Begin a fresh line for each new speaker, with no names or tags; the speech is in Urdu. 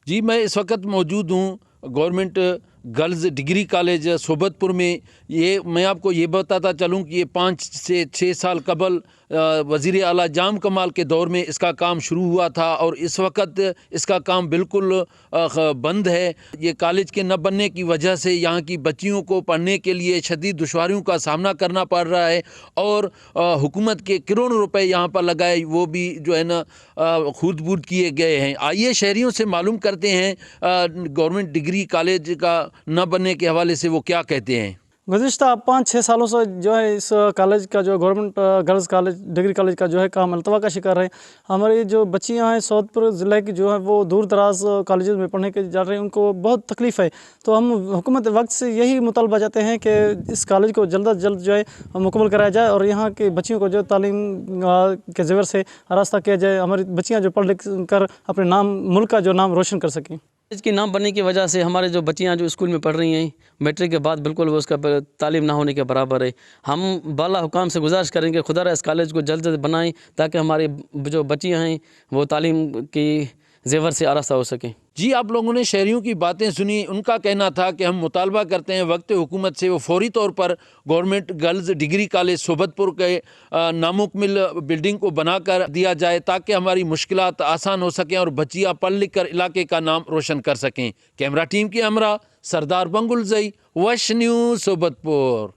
جی میں اس وقت موجود ہوں گورنمنٹ گرلز ڈگری کالج صوبت پور میں. یہ میں آپ کو یہ بتاتا چلوں کہ یہ 5 سے 6 سال قبل وزیر اعلیٰ جام کمال کے دور میں اس کا کام شروع ہوا تھا اور اس وقت اس کا کام بالکل بند ہے. یہ کالج کے نہ بننے کی وجہ سے یہاں کی بچیوں کو پڑھنے کے لیے شدید دشواریوں کا سامنا کرنا پڑ رہا ہے اور حکومت کے کروڑوں روپے یہاں پر لگائے وہ بھی جو ہے نا خود بود کیے گئے ہیں. آئیے شہریوں سے معلوم کرتے ہیں گورنمنٹ ڈگری کالج کا نہ بننے کے حوالے سے وہ کیا کہتے ہیں.
گزشتہ 5-6 سالوں سے جو ہے اس کالج کا جو government girls college degree college کا جو ہے کام التوا کا شکار ہے. ہماری جو بچیاں ہیں صوبت پور ضلع کی جو ہے وہ دور دراز کالجز میں پڑھنے کے جا رہے ہیں، ان کو بہت تکلیف ہے. تو ہم حکومت وقت سے یہی مطالبہ چاہتے ہیں کہ اس کالج کو جلد از جلد جو ہے مکمل کرایا جائے اور یہاں کے بچیوں کو جو تعلیم کے زیور سے آراستہ کیا جائے. ہماری بچیاں جو پڑھ لکھ کر اپنے نام ملک کا جو نام روشن کر سکیں.
اس کی نام بننے کی وجہ سے ہمارے جو بچیاں جو اسکول میں پڑھ رہی ہیں میٹرک کے بعد بالکل وہ اس کا تعلیم نہ ہونے کے برابر ہے. ہم بالا حکام سے گزارش کریں گے خدا را اس کالج کو جلد سے بنائیں تاکہ ہماری جو بچیاں ہیں وہ تعلیم کی زیور سے آراستہ ہو سکیں.
جی آپ لوگوں نے شہریوں کی باتیں سنی. ان کا کہنا تھا کہ ہم مطالبہ کرتے ہیں وقت حکومت سے وہ فوری طور پر گورنمنٹ گرلز ڈگری کالج صوبت پور کے نامکمل بلڈنگ کو بنا کر دیا جائے تاکہ ہماری مشکلات آسان ہو سکیں اور بچیاں پڑھ لکھ کر علاقے کا نام روشن کر سکیں. کیمرہ ٹیم کے ہمراہ سردار بنگل زئی، وش نیوز صوبت پور.